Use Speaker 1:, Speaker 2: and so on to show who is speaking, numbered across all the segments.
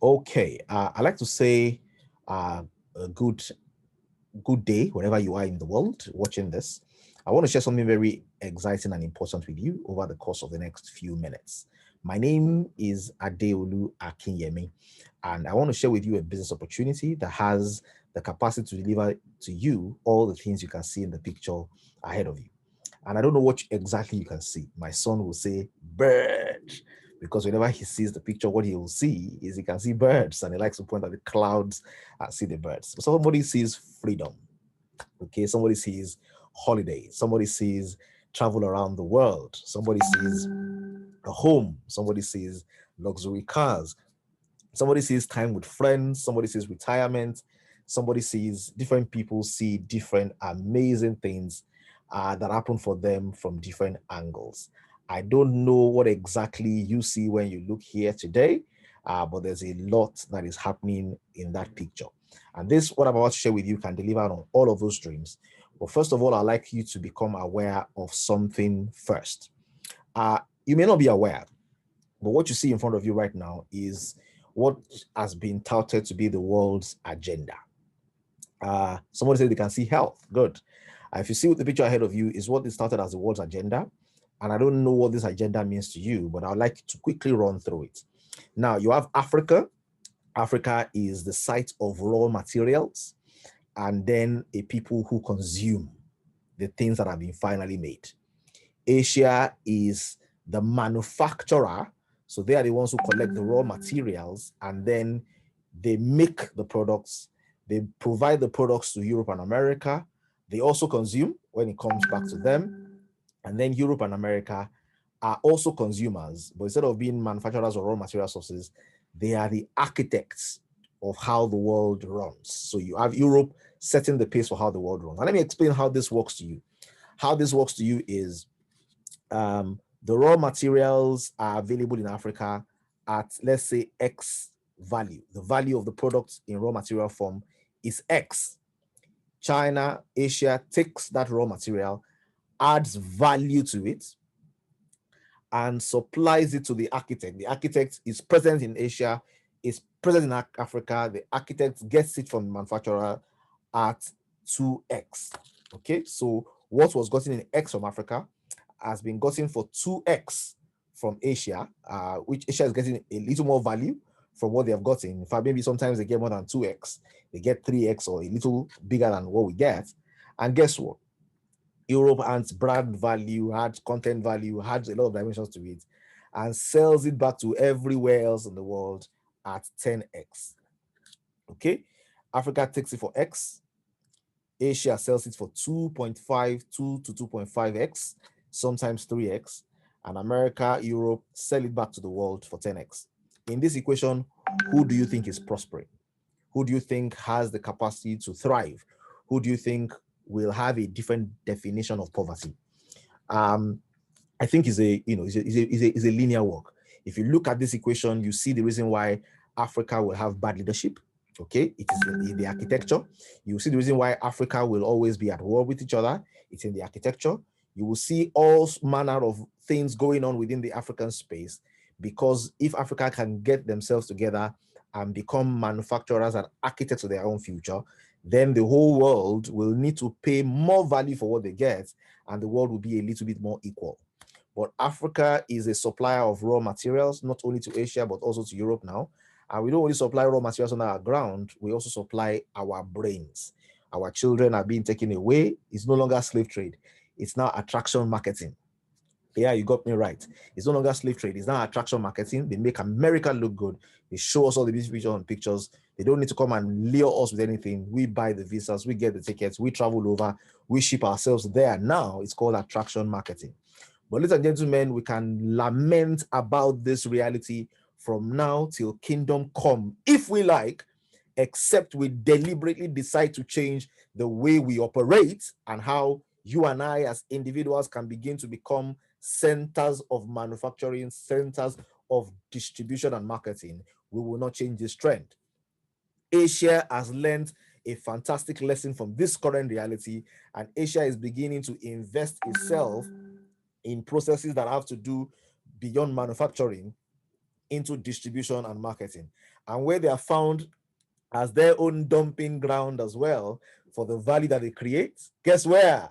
Speaker 1: Okay, I like to say a good day wherever you are in the world watching this. I want to share something very exciting and important with you over the course of the next few minutes. My name is Adeolu Akinyemi, and I want to share with you a business opportunity that has the capacity to deliver to you all the things you can see in the picture ahead of you. And I don't know what exactly you can see. My son will say bird because whenever he sees the picture, what he will see is he can see birds and he likes to point at the clouds and see the birds. So somebody sees freedom. Okay, somebody sees holiday. Somebody sees travel around the world. Somebody sees a home. Somebody sees luxury cars. Somebody sees time with friends. Somebody sees retirement. Somebody sees different people see different amazing things that happen for them from different angles. I don't know what exactly you see when you look here today, but there's a lot that is happening in that picture. And this, what I'm about to share with you, can deliver on all of those dreams. But first of all, I'd like you to become aware of something first. You may not be aware, but what you see in front of you right now is what has been touted to be the world's agenda. Somebody said they can see health. Good. If you see what the picture ahead of you is what is started as the world's agenda. And I don't know what this agenda means to you, but I'd like to quickly run through it. Now, you have Africa. Africa is the site of raw materials and then a people who consume the things that have been finally made. Asia is the manufacturer. So they are the ones who collect the raw materials and then they make the products. They provide the products to Europe and America. They also consume when it comes back to them. And then Europe and America are also consumers, but instead of being manufacturers or raw material sources, they are the architects of how the world runs. So you have Europe setting the pace for how the world runs. And let me explain how this works to you. How this works to you is the raw materials are available in Africa at, let's say, X value. The value of the product in raw material form is X. China, Asia takes that raw material, adds value to it, and supplies it to the architect. The architect is present in Asia, is present in Africa. The architect gets it from the manufacturer at 2X. Okay, so what was gotten in X from Africa has been gotten for 2X from Asia, which Asia is getting a little more value from what they have gotten. In fact, maybe sometimes they get more than 2X, they get 3X or a little bigger than what we get. And guess what? Europe adds brand value, adds content value, adds a lot of dimensions to it, and sells it back to everywhere else in the world at 10X. Okay, Africa takes it for X, Asia sells it for 2.52 to 2.5X, sometimes 3X, and America, Europe sell it back to the world for 10X. In this equation, who do you think is prospering? Who do you think has the capacity to thrive? Who do you think will have a different definition of poverty? Um, I think is a linear walk. If you look at this equation, you see the reason why Africa will have bad leadership. Okay, it is in the architecture. You see the reason why Africa will always be at war with each other. It's in the architecture. You will see all manner of things going on within the African space because if Africa can get themselves together and become manufacturers and architects of their own future, then the whole world will need to pay more value for what they get, and the world will be a little bit more equal. But Africa is a supplier of raw materials, not only to Asia, but also to Europe now. And we don't only supply raw materials on our ground, we also supply our brains. Our children are being taken away. It's no longer slave trade. It's now attraction marketing. Yeah, you got me right. It's no longer slave trade. It's now attraction marketing. They make America look good. They show us all the beautiful pictures. They don't need to come and lure us with anything. We buy the visas, we get the tickets, we travel over, we ship ourselves there. Now it's called attraction marketing. But ladies and gentlemen, we can lament about this reality from now till kingdom come, if we like, except we deliberately decide to change the way we operate and how you and I as individuals can begin to become centers of manufacturing, centers of distribution and marketing. We will not change this trend. Asia has learned a fantastic lesson from this current reality, and Asia is beginning to invest itself in processes that have to do beyond manufacturing into distribution and marketing, and where they are found as their own dumping ground as well for the value that they create. Guess where?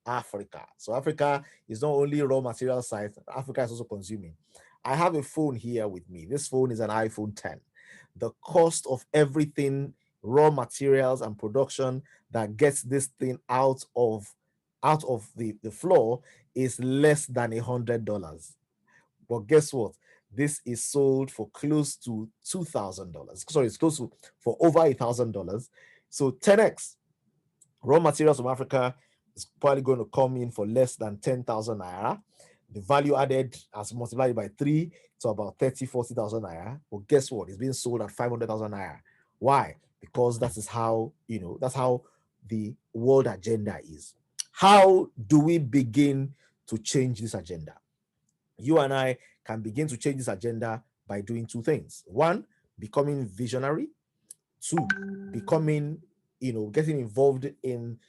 Speaker 1: Africa. So Africa is not only raw material side, Africa is also consuming. I have a phone here with me. This phone is an iPhone 10. The cost of everything, raw materials and production that gets this thing out of the floor is less than $100. But guess what? This is sold for close to $2,000. Sorry, it's close to for over $1,000. So 10x raw materials from Africa is probably going to come in for less than 10,000 naira. The value added as multiplied by 3 to about 30, 40,000 naira. But guess what? It's being sold at 500,000 naira. Why? Because that is how, that's how the world agenda is. How do we begin to change this agenda? You and I can begin to change this agenda by doing two things. One, becoming visionary. Two, becoming, getting involved in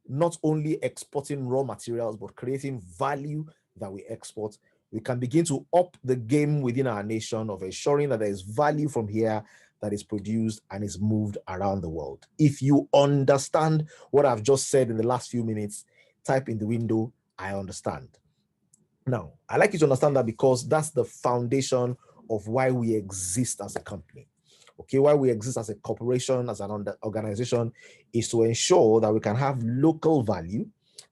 Speaker 1: not only exporting raw materials, but creating value that we export. We can begin to up the game within our nation of ensuring that there is value from here that is produced and is moved around the world. If you understand what I've just said in the last few minutes, type in the window, I understand. Now, I like you to understand that because that's the foundation of why we exist as a company. Okay, why we exist as a corporation, as an organization, is to ensure that we can have local value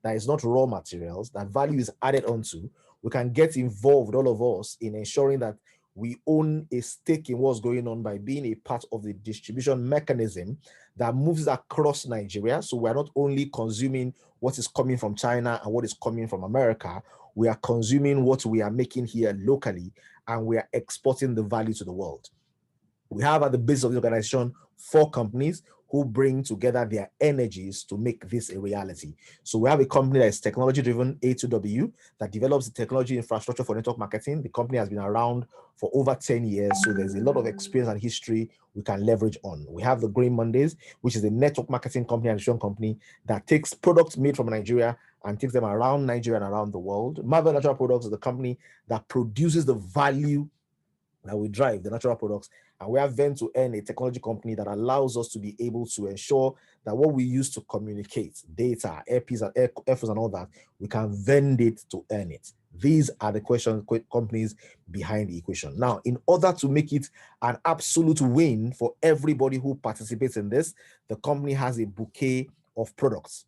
Speaker 1: that is not raw materials, that value is added onto. We can get involved, all of us, in ensuring that we own a stake in what's going on by being a part of the distribution mechanism that moves across Nigeria. So we're not only consuming what is coming from China and what is coming from America, we are consuming what we are making here locally, and we are exporting the value to the world. We have at the base of the organization 4 companies who bring together their energies to make this a reality. So we have a company that is technology driven, A2W, that develops the technology infrastructure for network marketing. The company has been around for over 10 years, so there's a lot of experience and history we can leverage on. We have the Green Mondays, which is a network marketing company and distribution company that takes products made from Nigeria and takes them around Nigeria and around the world. Marvel Natural Products is the company that produces the value that we drive, the natural products, and we have Vend to Earn, a technology company that allows us to be able to ensure that what we use to communicate, data, earpiece and earphones and all that, we can vend it to earn it. These are the companies behind the equation. Now, in order to make it an absolute win for everybody who participates in this, the company has a bouquet of products.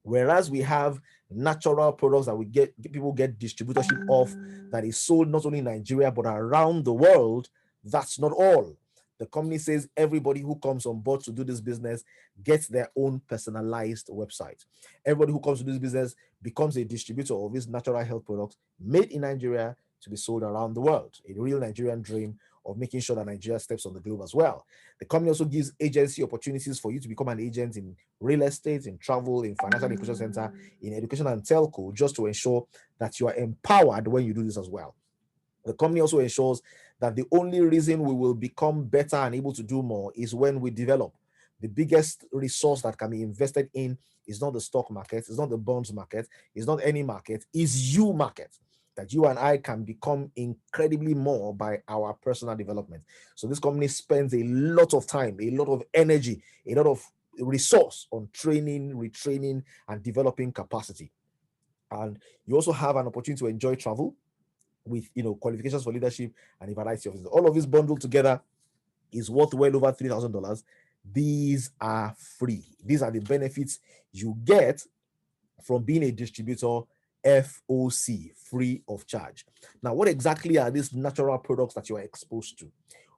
Speaker 1: Whereas we have natural products that people get distributorship of, that is sold not only in Nigeria but around the world, that's not all. The company says everybody who comes on board to do this business gets their own personalized website. Everybody who comes to this business becomes a distributor of these natural health products made in Nigeria to be sold around the world. A real Nigerian dream of making sure that Nigeria steps on the globe as well. The company also gives agency opportunities for you to become an agent in real estate, in travel, in financial inclusion center, in education and telco, just to ensure that you are empowered when you do this as well. The company also ensures that the only reason we will become better and able to do more is when we develop. The biggest resource that can be invested in is not the stock market, it's not the bonds market, it's not any market, it's you market. That you and I can become incredibly more by our personal development. So this company spends a lot of time, a lot of energy, a lot of resource on training, retraining, and developing capacity. And you also have an opportunity to enjoy travel with qualifications for leadership and a variety of things. All of this bundled together is worth well over $3,000. These are free. These are the benefits you get from being a distributor, FOC, free of charge. Now, what exactly are these natural products that you are exposed to?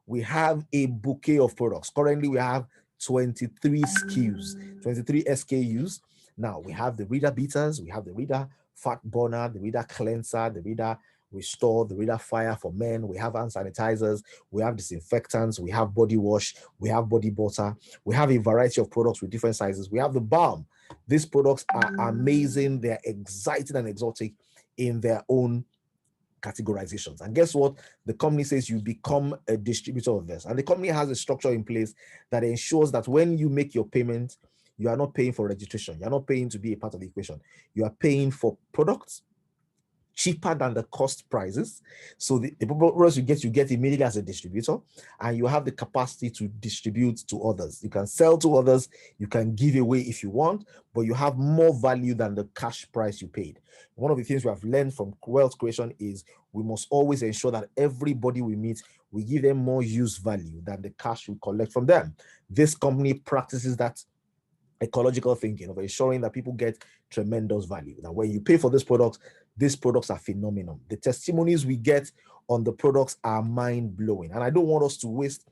Speaker 1: We have a bouquet of products. Currently, we have 23 SKUs, 23 SKUs. Now, we have the Reader Beaters, we have the Reader Fat Burner, the Reader Cleanser, the Reader Restore, the Reader Fire for men. We have hand sanitizers, we have disinfectants, we have body wash, we have body butter. We have a variety of products with different sizes. We have the balm. These products are amazing. They're exciting and exotic in their own categorizations. And guess what? The company says you become a distributor of this. And the company has a structure in place that ensures that when you make your payment, you are not paying for registration. You're not paying to be a part of the equation. You are paying for products, cheaper than the cost prices. So the products you get immediately as a distributor, and you have the capacity to distribute to others. You can sell to others, you can give away if you want, but you have more value than the cash price you paid. One of the things we have learned from wealth creation is we must always ensure that everybody we meet, we give them more use value than the cash we collect from them. This company practices that ecological thinking of ensuring that people get tremendous value. That when you pay for these products are phenomenal. The testimonies we get on the products are mind-blowing. And I don't want us to waste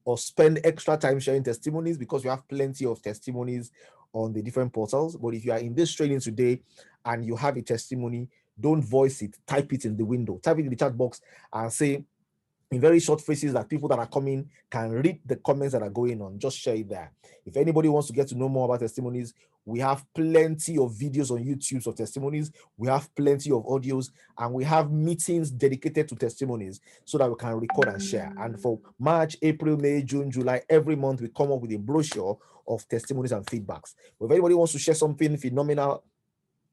Speaker 1: or spend extra time sharing testimonies, because we have plenty of testimonies on the different portals. But if you are in this training today and you have a testimony, don't voice it, type it in the window, type it in the chat box and say in very short phrases that people that are coming can read the comments that are going on. Just share it there. If anybody wants to get to know more about testimonies, we have plenty of videos on YouTube of testimonies. We have plenty of audios, and we have meetings dedicated to testimonies so that we can record and share. And for March, April, May, June, July, every month we come up with a brochure of testimonies and feedbacks. But if anybody wants to share something phenomenal,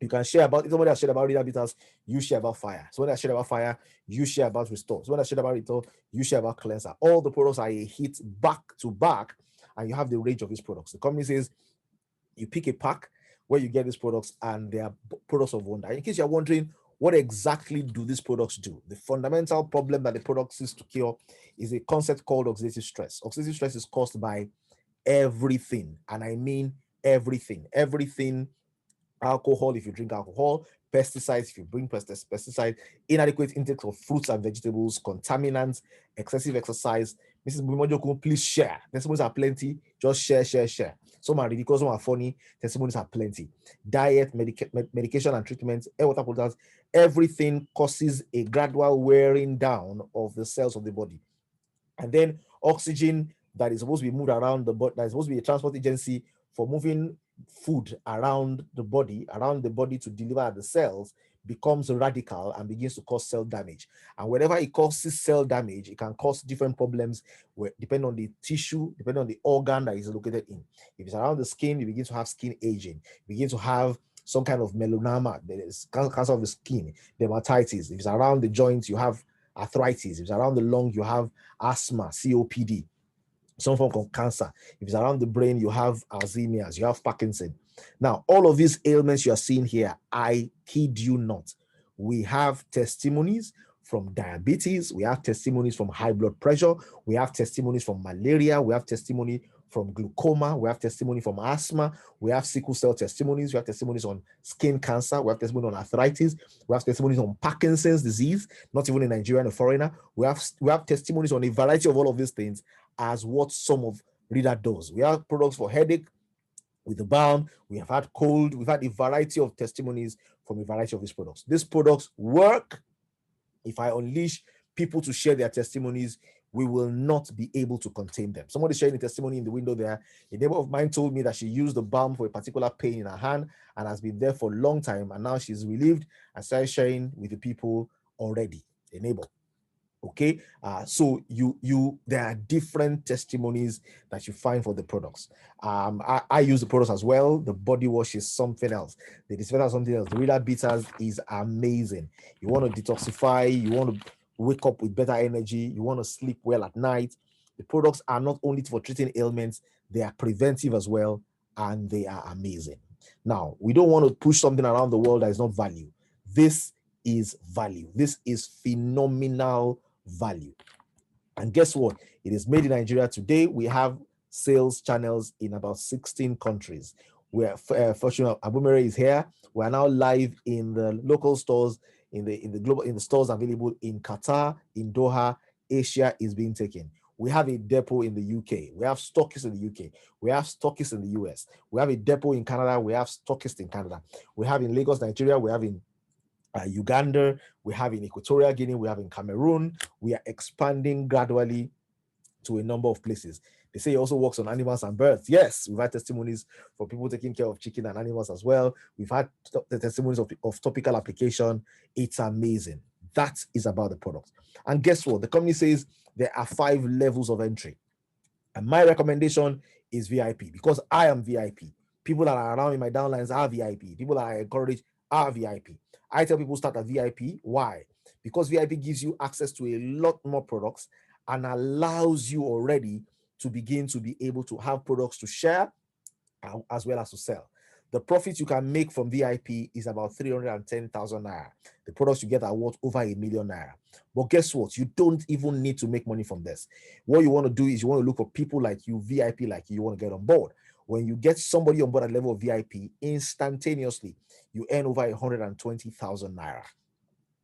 Speaker 1: you can share about it. Somebody has shared about Rehabitas, you share about fire. Somebody has shared about fire, you share about restore. Somebody has shared about restore, you share about cleanser. All the products are a hit back to back, and you have the range of these products. The company says you pick a pack where you get these products, and they are products of wonder. In case you're wondering, what exactly do these products do? The fundamental problem that the product seeks to cure is a concept called oxidative stress. Oxidative stress is caused by everything, and I mean everything. Everything. Alcohol if you drink alcohol, pesticides if you bring pesticides, inadequate intake of fruits and vegetables, contaminants, excessive exercise. Mrs. Bumojoko, please share. Testimonies are plenty. Just share. Some are ridiculous, some are funny. Testimonies are plenty. Diet, medication and treatment, air water pollutants, everything causes a gradual wearing down of the cells of the body. And then oxygen that is supposed to be moved around the body, that is supposed to be a transport agency for moving food around the body to deliver at the cells, becomes radical and begins to cause cell damage. And whenever it causes cell damage, it can cause different problems depending on the tissue, depending on the organ that is located in. If it's around the skin, you begin to have skin aging, you begin to have some kind of melanoma, there is cancer of the skin, dermatitis. If it's around the joints, you have arthritis. If it's around the lung, you have asthma, COPD, some form of cancer. If it's around the brain, you have Alzheimer's, you have Parkinson. Now, all of these ailments you are seeing here, I kid you not, we have testimonies from diabetes, we have testimonies from high blood pressure, we have testimonies from malaria, we have testimony from glaucoma, we have testimony from asthma, we have sickle cell testimonies, we have testimonies on skin cancer, we have testimony on arthritis, we have testimonies on Parkinson's disease, not even a Nigerian or foreigner. We have testimonies on a variety of all of these things as what some of Reader does. We have products for headache with the balm, we have had cold, we've had a variety of testimonies from a variety of these products. These products work. If I unleash people to share their testimonies, we will not be able to contain them. Somebody sharing a testimony in the window there. A neighbor of mine told me that she used the balm for a particular pain in her hand and has been there for a long time, and now she's relieved and started sharing with the people already. A neighbor. Okay, so there are different testimonies that you find for the products. I use the products as well. The body wash is something else. The disinfectant is something else. The Reader Bitters is amazing. You want to detoxify, you want to wake up with better energy, you want to sleep well at night. The products are not only for treating ailments, they are preventive as well, and they are amazing. Now, we don't want to push something around the world that is not value. This is value. This is phenomenal value. And guess what? It is made in Nigeria today. We have sales channels in about 16 countries. Where Fortune Abumere is here. We are now live in the local stores, in the stores available in Qatar, in Doha. Asia is being taken. We have a depot in the UK. We have stockists in the UK. We have stockists in the US. We have a depot in Canada. We have stockists in Canada. We have in Lagos, Nigeria. We have in Uganda, we have in Equatorial Guinea, we have in Cameroon. We are expanding gradually to a number of places. They say it also works on animals and birds. Yes, we've had testimonies for people taking care of chicken and animals as well. We've had the testimonies of topical application. It's amazing. That is about the product. And guess what? The company says there are 5 levels of entry. And my recommendation is VIP, because I am VIP. People that are around in my downlines are VIP. People that I encourage are VIP. I tell people start at VIP. Why? Because VIP gives you access to a lot more products and allows you already to begin to be able to have products to share as well as to sell. The profit you can make from VIP is about 310,000 naira. The products you get are worth over ₦1,000,000 naira. But guess what? You don't even need to make money from this. What you want to do is you want to look for people like you, VIP like you want to get on board. When you get somebody on board at level of VIP, instantaneously, you earn over 120,000 naira.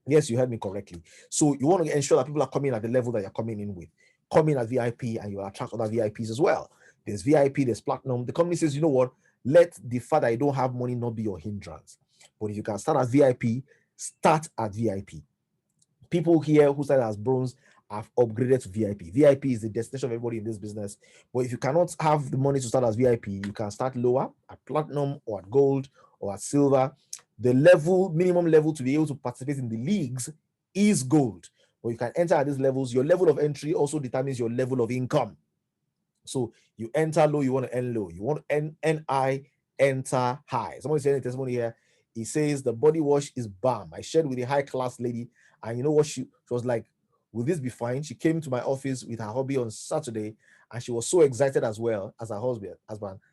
Speaker 1: Yes, you heard me correctly. So you want to ensure that people are coming at the level that you're coming in with. Come in at VIP and you attract other VIPs as well. There's VIP, there's platinum. The company says, you know what? Let the fact that you don't have money not be your hindrance. But if you can start at VIP, start at VIP. People here who started as bronze have upgraded to VIP. VIP is the destination of everybody in this business. But if you cannot have the money to start as VIP, you can start lower at platinum or at gold or at silver. The minimum level to be able to participate in the leagues is gold. But you can enter at these levels. Your level of entry also determines your level of income. So you enter low, you want to end low. You want to end high, enter high. Somebody said in a testimony here, he says the body wash is balm. I shared with a high class lady, and you know what? She was like, will this be fine? She came to my office with her hubby on Saturday, and she was so excited as well as her husband,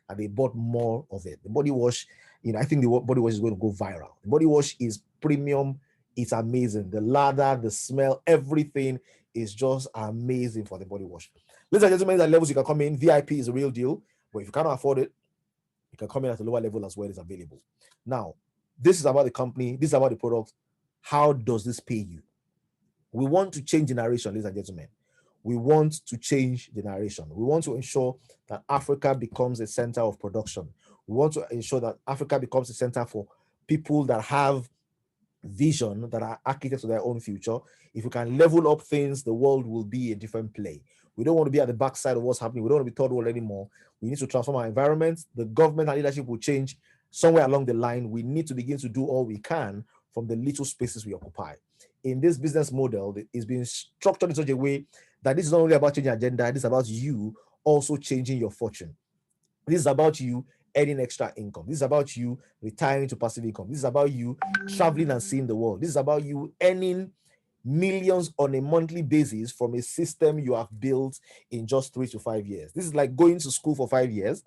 Speaker 1: and they bought more of it. The body wash, I think the body wash is going to go viral. The body wash is premium. It's amazing. The lather, the smell, everything is just amazing for the body wash. Ladies and gentlemen, at levels you can come in. VIP is a real deal, but if you cannot afford it, you can come in at a lower level as well. It's available. Now, this is about the company. This is about the product. How does this pay you? We want to change the narration, ladies and gentlemen. We want to change the narration. We want to ensure that Africa becomes a center of production. We want to ensure that Africa becomes a center for people that have vision, that are architects of their own future. If we can level up things, the world will be a different play. We don't want to be at the backside of what's happening. We don't want to be third world anymore. We need to transform our environment. The government and leadership will change somewhere along the line. We need to begin to do all we can from the little spaces we occupy. In this business model, it's been structured in such a way that this is not only about changing agenda, this is about you also changing your fortune. This is about you earning extra income. This is about you retiring to passive income. This is about you traveling and seeing the world. This is about you earning millions on a monthly basis from a system you have built in just 3 to 5 years. This is like going to school for 5 years,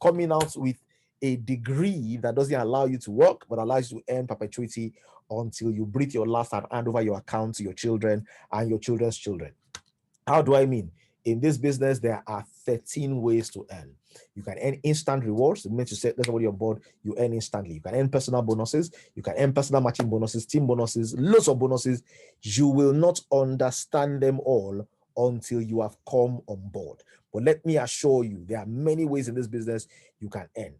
Speaker 1: coming out with a degree that doesn't allow you to work, but allows you to earn perpetuity until you breathe your last and hand over your account to your children and your children's children. How do I mean? In this business, there are 13 ways to earn. You can earn instant rewards. The minute you set somebody on board, you earn instantly. You can earn personal bonuses. You can earn personal matching bonuses, team bonuses, lots of bonuses. You will not understand them all until you have come on board. But let me assure you, there are many ways in this business you can earn.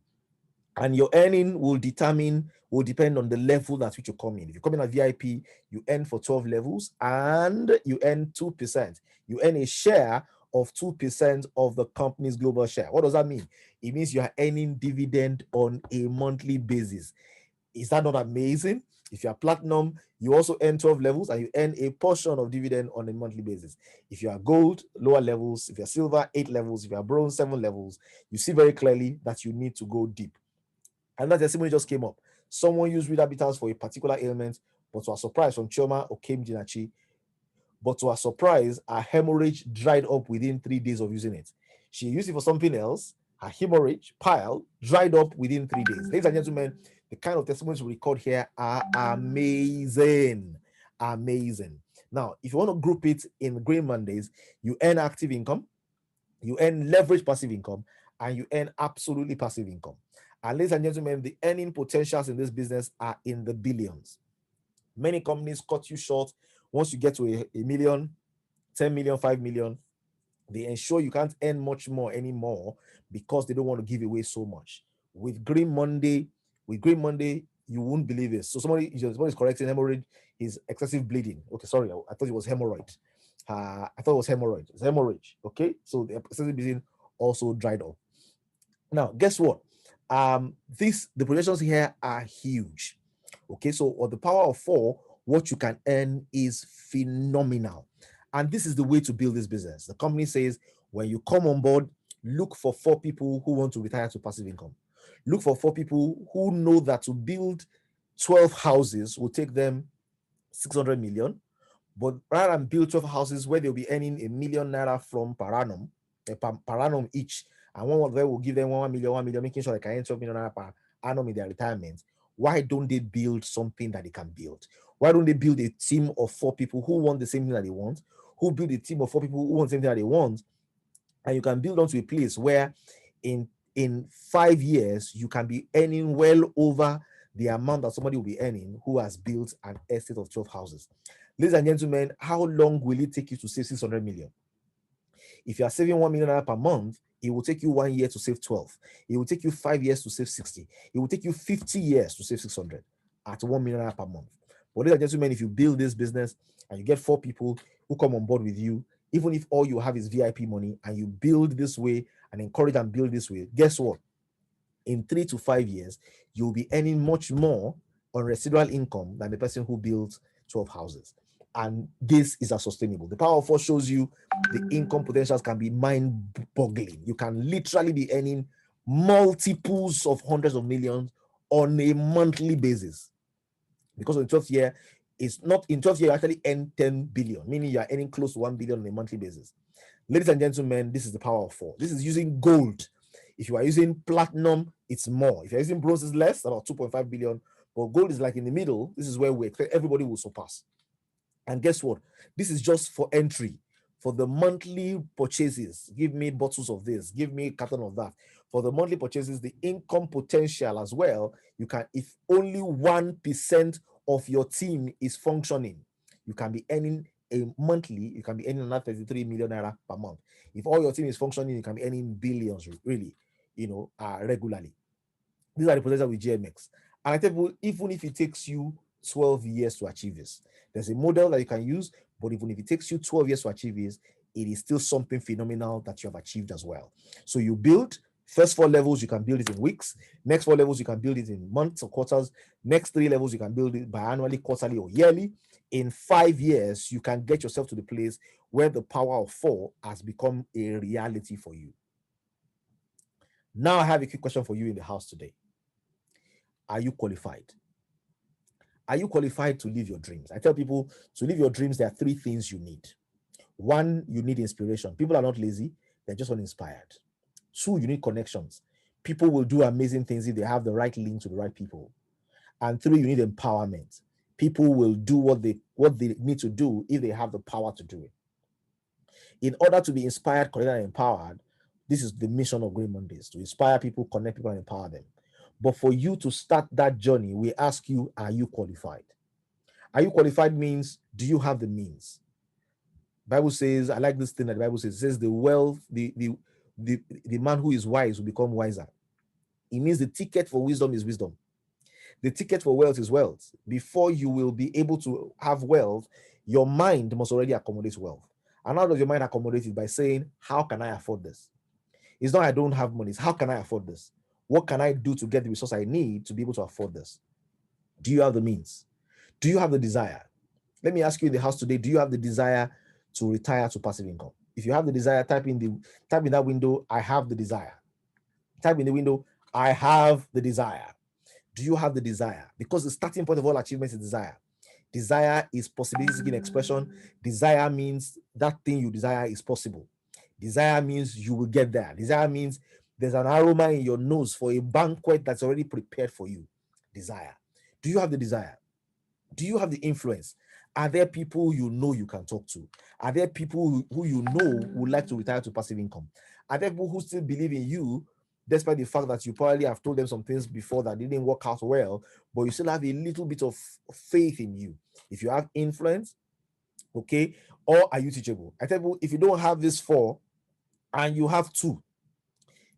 Speaker 1: And your earning will depend on the level at which you come in. If you come in at VIP, you earn for 12 levels and you earn 2%. You earn a share of 2% of the company's global share. What does that mean? It means you are earning dividend on a monthly basis. Is that not amazing? If you are platinum, you also earn 12 levels and you earn a portion of dividend on a monthly basis. If you are gold, lower levels. If you're silver, 8 levels. If you are bronze, 7 levels. You see very clearly that you need to go deep. And that testimony just came up. Someone used Reader Bitters for a particular ailment, but to our surprise, from Chioma Okem Jinachi, but to our surprise, her hemorrhage dried up within 3 days of using it. She used it for something else. Her hemorrhage pile dried up within 3 days. Ladies and gentlemen, the kind of testimonies we record here are amazing. Amazing. Now, if you want to group it in Green Mondays, you earn active income, you earn leverage passive income, and you earn absolutely passive income. And ladies and gentlemen, the earning potentials in this business are in the billions. Many companies cut you short once you get to a million, 10 million, 5 million. They ensure you can't earn much more anymore because they don't want to give away so much. With Green Monday, you won't believe it. So somebody's correcting hemorrhage is excessive bleeding. Okay, sorry, I thought it was hemorrhoid. I thought it was hemorrhoid. It's hemorrhage. Okay, so the excessive bleeding also dried up. Now, guess what? The projections here are huge. Okay, so on the power of 4, what you can earn is phenomenal. And this is the way to build this business. The company says when you come on board, look for 4 people who want to retire to passive income. Look for 4 people who know that to build 12 houses will take them 600 million. But rather than build 12 houses where they'll be earning ₦1 million from per annum, per annum each, and one of them will give them 1 million, making sure they can earn 12 million per annum in their retirement, why don't they build something that they can build? Why don't they build a team of 4 people who want the same thing that they want, who build a team of 4 people who want the same thing that they want, and you can build onto a place where in 5 years you can be earning well over the amount that somebody will be earning who has built an estate of 12 houses. Ladies and gentlemen, how long will it take you to save 600 million? If you are saving 1 million per month, it will take you 1 year to save 12. It will take you 5 years to save 60. It will take you 50 years to save 600 at 1 million per month. But ladies and gentlemen, if you build this business and you get 4 people who come on board with you, even if all you have is VIP money, and you build this way and encourage and build this way, guess what? In 3 to 5 years, you'll be earning much more on residual income than the person who built 12 houses. And this is unsustainable. The Power of 4 shows you the income potentials can be mind-boggling. You can literally be earning multiples of hundreds of millions on a monthly basis. Because in 12th year, it's not in 12th year, you actually earn 10 billion, meaning you are earning close to 1 billion on a monthly basis. Ladies and gentlemen, this is the Power of 4. This is using gold. If you are using platinum, it's more. If you're using bronze, it's less, about 2.5 billion. But gold is like in the middle. This is where we expect everybody will surpass. And guess what? This is just for entry. For the monthly purchases, give me bottles of this, give me a carton of that. For the monthly purchases, the income potential as well, you can, if only 1% of your team is functioning, you can be earning a monthly, you can be earning another 33 million naira per month. If all your team is functioning, you can be earning billions, really, regularly. These are the potential with GMX. And I tell people, even if it takes you 12 years to achieve this, there's a model that you can use, but even if it takes you 12 years to achieve this, it is still something phenomenal that you have achieved as well. So you build, first 4 levels, you can build it in weeks. Next 4 levels, you can build it in months or quarters. Next 3 levels, you can build it biannually, quarterly, or yearly. In 5 years, you can get yourself to the place where the Power of 4 has become a reality for you. Now I have a quick question for you in the house today. Are you qualified? Are you qualified to live your dreams? I tell people, to live your dreams, there are 3 things you need. 1, you need inspiration. People are not lazy, they're just uninspired. 2, you need connections. People will do amazing things if they have the right link to the right people. And 3, you need empowerment. People will do what they need to do if they have the power to do it. In order to be inspired, connected, and empowered, this is the mission of Green Mondays, to inspire people, connect people, and empower them. But for you to start that journey, we ask you, are you qualified? Are you qualified means, do you have the means? Bible says, I like this thing that the Bible says, it says the man who is wise will become wiser. It means the ticket for wisdom is wisdom. The ticket for wealth is wealth. Before you will be able to have wealth, your mind must already accommodate wealth. And how does your mind accommodate it? By saying, how can I afford this? It's not I don't have money, it's how can I afford this? What can I do to get the resource I need to be able to afford this? Do you have the means? Do you have the desire? Let me ask you in the house today, do you have the desire to retire to passive income? If you have the desire, type in that window, I have the desire. Type in the window, I have the desire. Do you have the desire? Because the starting point of all achievements is desire. Desire is possibility seeking expression. Desire means that thing you desire is possible. Desire means you will get there. Desire means there's an aroma in your nose for a banquet that's already prepared for you. Desire. Do you have the desire? Do you have the influence? Are there people you know you can talk to? Are there people who you know would like to retire to passive income? Are there people who still believe in you, despite the fact that you probably have told them some things before that didn't work out well, but you still have a little bit of faith in you? If you have influence, okay, or are you teachable? I tell people, if you don't have this 4 and you have 2,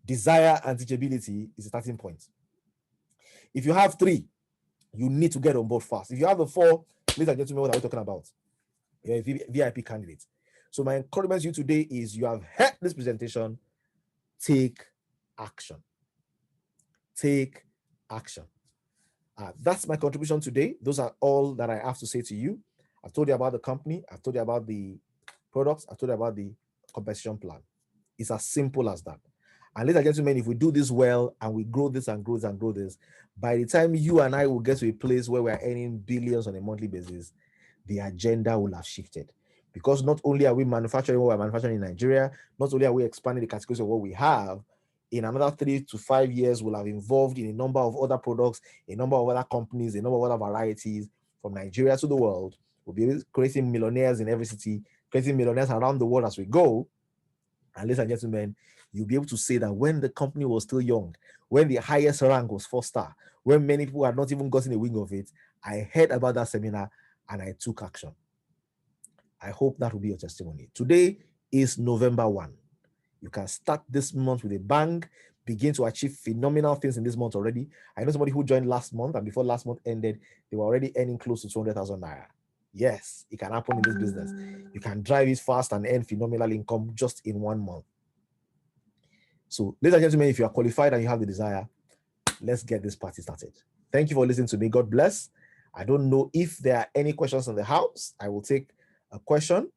Speaker 1: desire and teachability is a starting point. If you have 3, you need to get on board fast. If you have the 4, ladies and gentlemen, what are we talking about? You're a VIP candidate. So my encouragement to you today is, you have heard this presentation, take action. Take action. That's my contribution today. Those are all that I have to say to you. I've told you about the company. I've told you about the products. I've told you about the compensation plan. It's as simple as that. And ladies and gentlemen, if we do this well and we grow this and grow this and grow this, by the time you and I will get to a place where we are earning billions on a monthly basis, the agenda will have shifted. Because not only are we manufacturing what we're manufacturing in Nigeria, not only are we expanding the categories of what we have, in another 3 to 5 years, we'll have involved in a number of other products, a number of other companies, a number of other varieties from Nigeria to the world. We'll be creating millionaires in every city, creating millionaires around the world as we go. And ladies and gentlemen, you'll be able to say that when the company was still young, when the highest rank was 4-star, when many people had not even gotten a wing of it, I heard about that seminar and I took action. I hope that will be your testimony. Today is November 1. You can start this month with a bang, begin to achieve phenomenal things in this month already. I know somebody who joined last month, and before last month ended, they were already earning close to 200,000 naira. Yes, it can happen in this business. You can drive it fast and earn phenomenal income just in 1 month. So, ladies and gentlemen, if you are qualified and you have the desire, let's get this party started. Thank you for listening to me. God bless. I don't know if there are any questions in the house. I will take a question.